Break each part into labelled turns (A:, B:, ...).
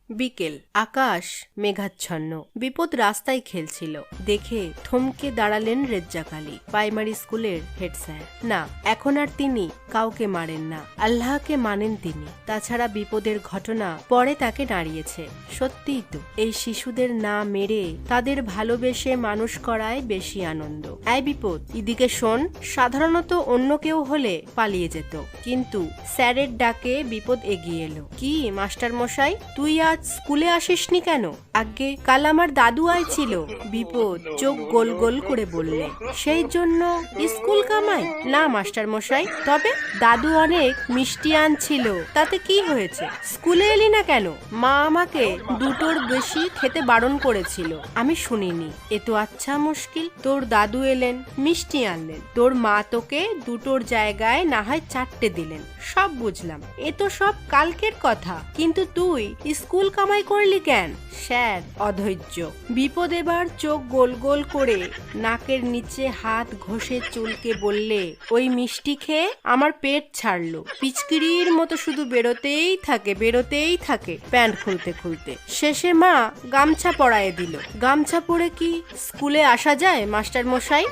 A: বিকেল, আকাশ মেঘাচ্ছন্ন। বিপদ রাস্তায় খেলছিল দেখে থমকে দাঁড়ালেন রেজ্জাক আলী, প্রাইমারি স্কুলের হেড স্যার। না, এখন আর তিনি কাউকে মারেন না, আল্লাহকে মানেন তিনি। তাছাড়া বিপদের ঘটনা পরে তাকে নাড়িয়েছে। সত্যিই তো, এই শিশুদের না মেরে তাদের ভালোবেসে মানুষ করায় বেশি আনন্দ। এই বিপদ, এদিকে শোন। সাধারণত অন্য কেউ হলে পালিয়ে যেত, কিন্তু স্যারের ডাকে বিপদ এগিয়ে এলো। কি মাস্টার মশাই, তুই আজ স্কুলে আসিসনি কেন? আগে কাল আমার দাদু আইছিল। বিপদ চোখ গোল গোল করে বললে। সেই জন্য স্কুল কামাই? না মাস্টার মশাই, তবে দাদু অনেক মিষ্টি আনছিল, তাতে কি হয়েছে? স্কুলে এলি না কেন? মা আমাকে দুটোর বেশি খেতে বারণ করেছিল, আমি শুনিনি। এ তো আচ্ছা মুশকিল, তোর দাদু এলেন, মিষ্টি আনলেন, তোর মা তোকে দুটোর জায়গায় না হয় 4টে দিলেন, সব বুঝলাম। এ তো সব কালকের কথা, কিন্তু তুই স্কুল কামাই করলি কেন? স্যার অধৈর্য। বিপদ এবার চোখ গোল গোল করে নাকের নিচে হাত ঘষে চুলকে বললে, ওই মিষ্টি খেয়ে আমার পেট ছাড়লো। পিচকিরির মতো শুধু বেরোতেই থাকে প্যান্ট খুলতে খুলতে। শেষে মা গামছা পরায়ে দিল। গামছা পরে কি স্কুলে আসা যায় মাস্টার মশাই?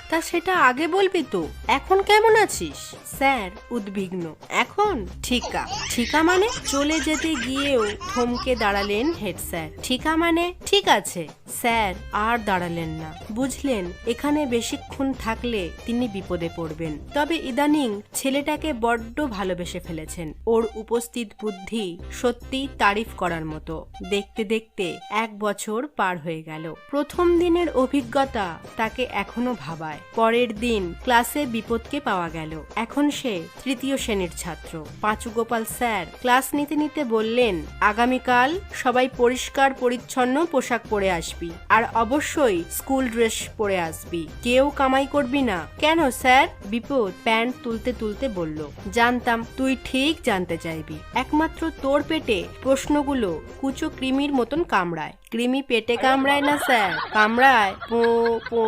A: তা সেটা আগে বলবি তো। এখন কেমন আছিস? স্যার উদ্বিগ্ন। এখন ঠিকা মানে? চলে যেতে গিয়েও থমকে দাঁড়ালেন হেড স্যার। ঠিকা মানে? ঠিক আছে। স্যার আর দাঁড়ালেন না, বুঝলেন এখানে বেশিক্ষণ থাকলে তিনি বিপদে পড়বেন। তবে ইদানিং ছেলেটাকে বড্ড ভালোবেসে ফেলেছেন। ওর উপস্থিত বুদ্ধি সত্যি তারিফ করার মতো। দেখতে দেখতে 1 বছর পার হয়ে গেল। প্রথম দিনের অভিজ্ঞতা তাকে এখনো ভাবায়। পরের দিন ক্লাসে বিপদকে পাওয়া গেল। এখন সে 3য় শ্রেণীর ছাত্র। পাঁচু গোপাল স্যার ক্লাস নিতে নিতে বললেন, আগামীকাল সবাই পরিষ্কার পরিচ্ছন্ন পোশাক পরে আসবি, আর অবশ্যই স্কুল ড্রেস পরে আসবি। কেউ কামাই করবি না। কেন স্যার? বিপদ প্যান্ট তুলতে তুলতে বলল, জানতাম তুই ঠিক জানতে চাইবি। একমাত্র তোর পেটে প্রশ্নগুলো কুচো কৃমির মতন কামড়ায়। কৃমি পেটে কামড়ায় না স্যার, কামড়ায় পো পো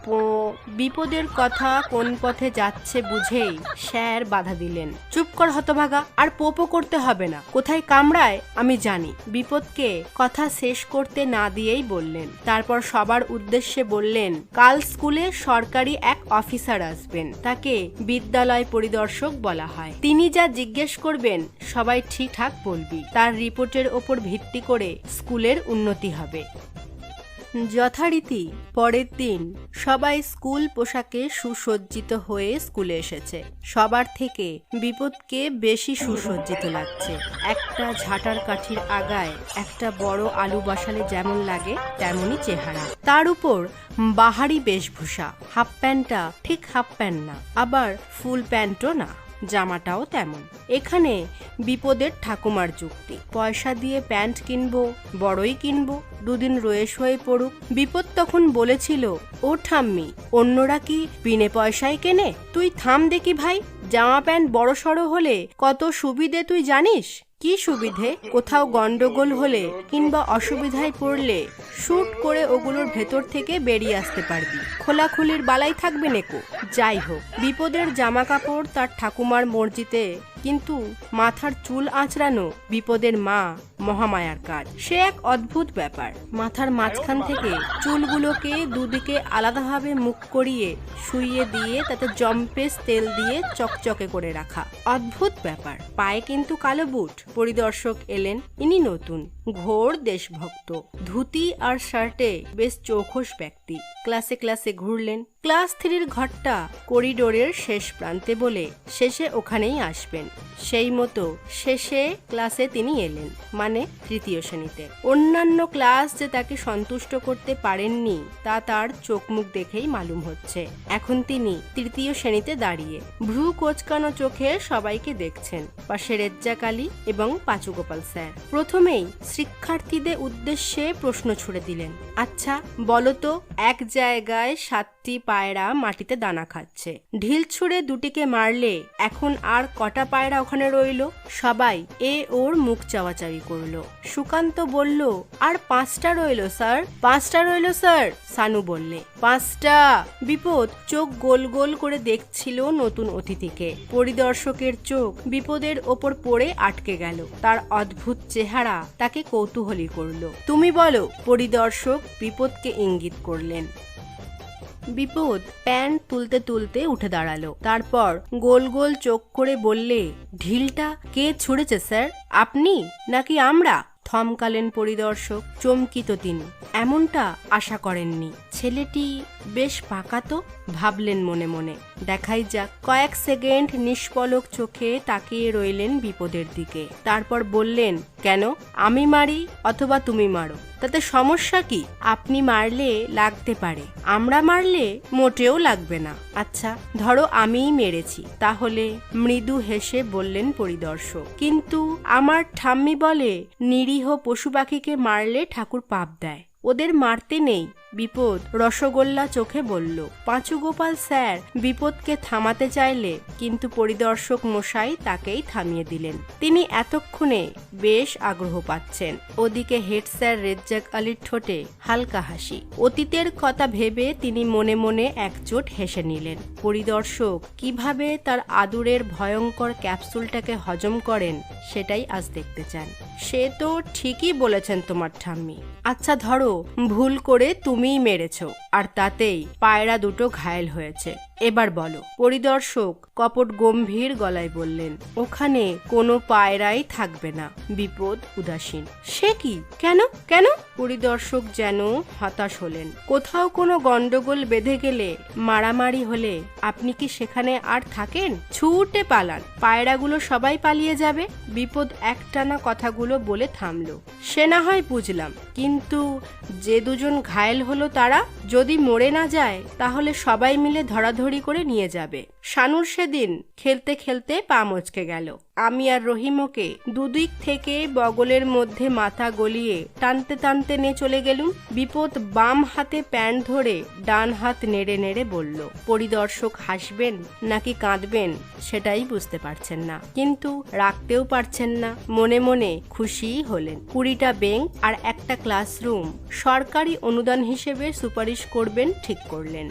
A: পো। বিপদের কথা কোন পথে যাচ্ছে বুঝেই স্যার বাধা দিলেন। চুপ কর হতভাগা, আর পোপো করতে হবে না। কোথায় কামড়ায় আমি জানি। বিপদকে কথা শেষ করতে না দিয়েই বললেন। তারপর সবার উদ্দেশ্যে বললেন, কাল স্কুলে সরকারি এক অফিসার আসবেন, তাকে বিদ্যালয় পরিদর্শক বলা হয়। তিনি যা জিজ্ঞেস করবেন সবাই ঠিকঠাক বলবি। তার রিপোর্টের ওপর ভিত্তি করে স্কুলের উন্নতি হবে। যথারীতি পরের দিন সবাই স্কুল পোশাকে সুসজ্জিত হয়ে স্কুলে এসেছে। সবার থেকে বিপদকে বেশি সুসজ্জিত লাগছে। একটা ঝাঁটার কাঠির আগায় একটা বড় আলু বসালে যেমন লাগে তেমনই চেহারা। তার উপর বাহারি বেশভূষা। হাফ প্যান্টটা ঠিক হাফ প্যান্ট না, আবার ফুল প্যান্টও না, জামাটাও তেমন। এখানে বিপদের ঠাকুমার যুক্তি, পয়সা দিয়ে প্যান্ট কিনবো, বড়ই কিনবো, 2 দিন রয়েস হয়ে পড়ুক। বিপদ তখন বলেছিল, ও ঠাম্মি, অন্যরা কি বিনে পয়সায় কেনে? তুই থাম দেখি ভাই, জামা প্যান্ট বড় সড়ো হলে কত সুবিধে তুই জানিস? কি সুবিধে? কোথাও গন্ডগোল হলে কিংবা অসুবিধায় পড়লে শুট করে ওগুলোর ভেতর থেকে বেরিয়ে আসতে পারবি, খোলাখুলির বালাই থাকবে নেকো। যাই হোক, বিপদের জামা কাপড় তার ঠাকুমার মর্জিতে, কিন্তু মাথার চুল আঁচড়ানো বিপদের মা মহামায়ার কাজ। সে এক অদ্ভুত ব্যাপার। মাথার মাঝখান থেকে চুলগুলোকে দুদিকে আলাদাভাবে মুখ করিয়ে শুইয়ে দিয়ে তাতে জম্পেস তেল দিয়ে চকচকে করে রাখা। অদ্ভুত ব্যাপার। পায়ে কিন্তু কালো বুট। পরিদর্শক এলেন, ইনি নতুন, ঘোর দেশভক্ত, ধুতি আর শার্টে বেশ চৌখস ব্যক্তি। ক্লাসে ক্লাসে ঘুরলেন। ক্লাস 3-র ঘরটা করিডোরের শেষ প্রান্তে বলে শেষে ওখানেই আসবেন। সেই মতো শেষে ক্লাসে তিনি এলেন, মানে 3য় শ্রেণীতে। অন্যান্য ক্লাস যে তাকে সন্তুষ্ট করতে পারেননি তা তার চোখ মুখ দেখেই মালুম হচ্ছে। এখন তিনি 3য় শ্রেণীতে দাঁড়িয়ে ভ্রু কোচকানো চোখে সবাইকে দেখছেন। পাশে রেজ্জাক আলী এবং পাঁচু গোপাল স্যার। প্রথমেই শিক্ষার্থীদের উদ্দেশ্যে প্রশ্ন ছুড়ে দিলেন। আচ্ছা বলো তো, এক জায়গায় 7টি পায়রা মাটিতে দানা খাচ্ছে, ঢিল ছুঁড়ে দুটিকে মারলে এখন আর কটা পায়রা ওখানে রইল? সবাই ওর মুখ চাওয়াচাওয়ি করলো। সুকান্ত বলল, আর 5টা রইল স্যার। 5টা রইল স্যার, সানু বললে। 5টা? বিপদ চোখ গোল গোল করে দেখছিল নতুন অতিথিকে। পরিদর্শকের চোখ বিপদের ওপর পড়ে আটকে গেল। তার অদ্ভুত চেহারা তাকে কৌতূহলী করলো। তুমি বলো, পরিদর্শক বিপদকে ইঙ্গিত করলেন। বিপদ প্যান্ট তুলতে তুলতে উঠে দাঁড়ালো। তারপর গোল গোল চোখ করে বললে, ঢিলটা কে ছুঁড়েছে স্যার, আপনি নাকি আমরা? থমকালেন পরিদর্শক। চমকিত তিনি, এমনটা আশা করেননি। ছেলেটি বেশ পাকা তো, ভাবলেন মনে মনে। দেখাই যাক। কয়েক সেকেন্ড নিষ্পলক চোখে তাকিয়ে রইলেন বিপদের দিকে। তারপর বললেন, কেন, আমি মারি অথবা তুমি মারো, তাতে সমস্যা কি? আপনি মারলে লাগতে পারে, আমরা মারলে মোটেও লাগবে না। আচ্ছা ধরো আমিই মেরেছি, তাহলে? মৃদু হেসে বললেন পরিদর্শক। কিন্তু আমার ঠাম্মি বলে, নিরীহ পশু পাখিকে মারলে ঠাকুর পাপ দেয়, ওদের মারতে নেই। বিপদ রসগোল্লা চোখে বলল। পাঁচু গোপাল স্যার বিপদকে থামাতে চাইলে, কিন্তু পরিদর্শক মশাই তাকেই থামিয়ে দিলেন। তিনি এতক্ষণে বেশ আগ্রহ পাচ্ছেন। ওদিকে হেড স্যার রেজ্জাক আলীর ঠোঁটে হালকা হাসি। অতীতের কথা ভেবে তিনি মনে মনে একচোট হেসে নিলেন। পরিদর্শক কিভাবে তার আদুরের ভয়ঙ্কর ক্যাপসুলটাকে হজম করেন সেটাই আজ দেখতে চান। সে তো ঠিকই বলেছেন তোমার ঠাম্মি। আচ্ছা ধরো ভুল করে তুমিই মেরেছ, আর তাতেই পায়রা দুটো ঘায়েল হয়েছে, এবার বলো। পরিদর্শক কপট গম্ভীর গলায় বললেন, ওখানে কোনো পায়রাই থাকবে না। বিপদ উদাসীন। সে কি? কেন কেন? পরিদর্শক যেন হতাশ হলেন। কোথাও কোনো গন্ডগোল বেঁধে গেলে, মারামারি হলে আপনি কি সেখানে আর থাকেন? ছুটে পালান, পায়রাগুলো সবাই পালিয়ে যাবে। বিপদ একটানা কথাগুলো বলে থামলো। সে না হয় বুঝলাম, কিন্তু যে দুজন ঘায়েল হলো তারা? যদি মরে না যায় তাহলে সবাই মিলে ধরাধরি করে নিয়ে যাবে। শানুর সেদিন খেলতে খেলতে পা মচকে গেল। আমি আর রহিমকে দুদিক থেকে বগলের মধ্যে মাথা গলিয়ে টানতে টানতে নিয়ে চলে গেলুম। বিপদ বাম হাতে প্যান্ট ধরে ডান হাত নেড়ে নেড়ে বলল। পরিদর্শক হাসবেন নাকি কাঁদবেন সেটাই বুঝতে পারছেন না, কিন্তু রাখতেও পারছেন না। মনে মনে খুশিই হলেন। 20টা বেঞ্চ আর একটা ক্লাসরুম সরকারি অনুদান হিসেবে সুপারিশ করবেন ঠিক করলেন।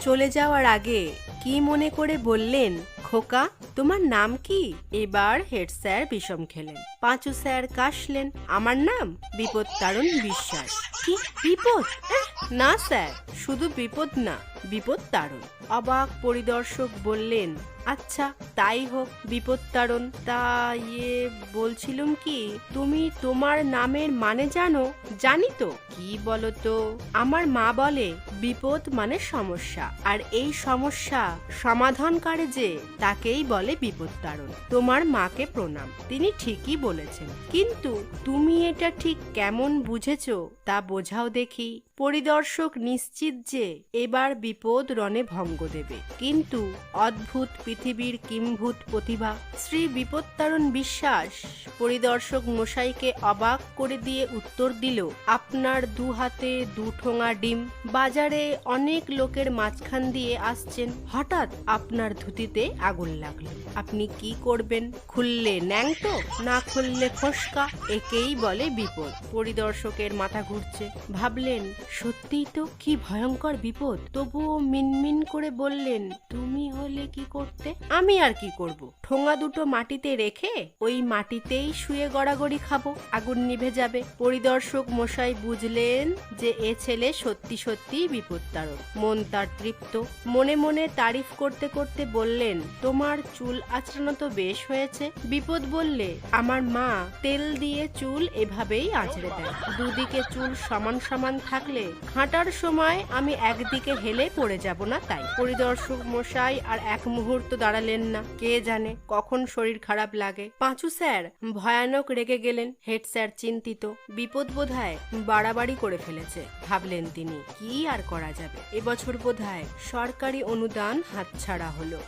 A: চলে যাওয়ার আগে কি মনে করে বললেন, খোকা তোমার নাম কি? এবার হেড স্যার বিষম খেলেন। পাঁচু স্যার কাশলেন। আমার নাম বিপদ তারণ বিশ্বাস। কি বিপদ? না স্যার, শুধু বিপদ না, বিপদ তারণ। অবাক পরিদর্শক বললেন, আচ্ছা তাই হোক বিপদ তারণ। তা বলছিলুম কি, তুমি তোমার নামের মানে জানো? জানি তো। কি বলো তো? আমার মা বলে বিপদ মানে সমস্যা, আর এই সমস্যা সমাধান করে যে তাকেই বলে বিপদ তারণ। তোমার মাকে প্রণাম, তিনি ঠিকই বলেছেন, কিন্তু তুমি এটা ঠিক কেমন বুঝেছো তা বোঝাও দেখি। পরিদর্শক নিশ্চিত যে এবার বিপদ রণে ভঙ্গ দেবে, কিন্তু অদ্ভুত পৃথিবীর কিম্ভূত প্রতিভা শ্রী বিপত্তারণ বিশ্বাস পরিদর্শক মশাইকে অবাক করে দিয়ে উত্তর দিল, আপনার 2 হাতে 2 ঠোঙা ডিম বাজারে অনেক লোকের মাঝখান দিয়ে আসছেন, হঠাৎ আপনার ধুতিতে আগুন লাগলো, আপনি কি করবেন? খুললে ন্যাংটো, না খুললে ফসকা, একেই বলে বিপদ। পরিদর্শকের মাথা ঘুরছে। ভাবলেন সত্যিই তো কি ভয়ঙ্কর বিপদ। তবুও মিনমিন করে বললেন, তুমি হলে কি করতে? আমি আর কি করব, ঠোঙা দুটো মাটিতে রেখে ওই মাটিতেই শুয়ে গড়াগড়ি খাবো, আগুন নিভে যাবে। পরিদর্শক মশাই বুঝলেন যে এ ছেলে সত্যি সত্যি বিপত্তারক। মন তার তৃপ্ত। মনে মনে তারিফ করতে করতে বললেন, তোমার চুল আঁচড়ানো তো বেশ হয়েছে। বিপদ বললে, আমার মা তেল দিয়ে চুল এভাবেই আঁচড়ে দেয়, দুদিকে চুল সমান সমান থাকলে হাঁটার সময় আমি একদিকে হেলে পড়ে যাব না তাই। পরিদর্শক মশাই আর এক মুহূর্ত দাঁড়ালেন না, কে জানে কখন শরীর খারাপ লাগে। পাঁচু স্যার ভয়ানক রেগে গেলেন। হেড স্যার চিন্তিত, বিপদ বোধহয় বাড়াবাড়ি করে ফেলেছে। ভাবলেন তিনি, কি আর করা যাবে, এবছর বোধহয় সরকারি অনুদান হাতছাড়া হলো।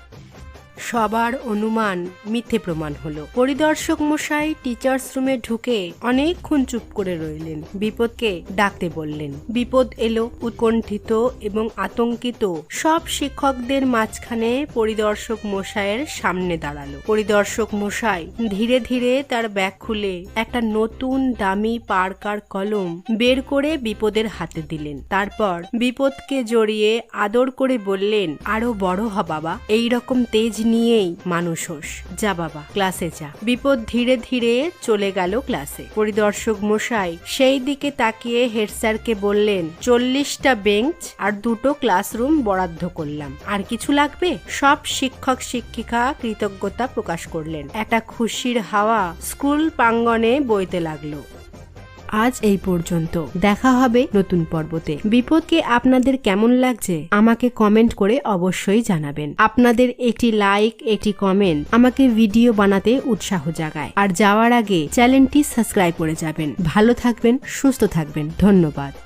A: সবার অনুমান মিথ্যে প্রমাণ হলো। পরিদর্শক মশাই টিচার্স রুমে ঢুকে অনেকক্ষণ চুপ করে রইলেন। বিপদকে ডাকতে বললেন। বিপদ এলো। উৎকণ্ঠিত এবং আতঙ্কিত সব শিক্ষকদের মাঝখানে পরিদর্শক মশাইয়ের সামনে দাঁড়ালো। পরিদর্শক মশাই ধীরে ধীরে তার ব্যাগ খুলে একটা নতুন দামি পার্কার কলম বের করে বিপদের হাতে দিলেন। তারপর বিপদকে জড়িয়ে আদর করে বললেন, আরো বড় হ বাবা, এইরকম তেজ নিয়েই মানুষ হোস। যা বাবা, ক্লাসে যা। বিপদ ধীরে ধীরে চলে গেল ক্লাসে। পরিদর্শক মশাই সেই দিকে তাকিয়ে হেড স্যারকে বললেন, 40টা বেঞ্চ আর 2টো ক্লাসরুম বরাদ্দ করলাম, আর কিছু লাগবে? সব শিক্ষক শিক্ষিকা কৃতজ্ঞতা প্রকাশ করলেন। একটা খুশির হাওয়া স্কুল প্রাঙ্গণে বইতে লাগলো। আজ এই পর্যন্ত। দেখা হবে নতুন পর্বতে। বিপদকে আপনাদের কেমন লাগছে আমাকে কমেন্ট করে অবশ্যই জানাবেন। আপনাদের একটি লাইক, একটি কমেন্ট আমাকে ভিডিও বানাতে উৎসাহ জাগায়। আর যাওয়ার আগে চ্যানেলটি সাবস্ক্রাইব করে যাবেন। ভালো থাকবেন, সুস্থ থাকবেন। ধন্যবাদ।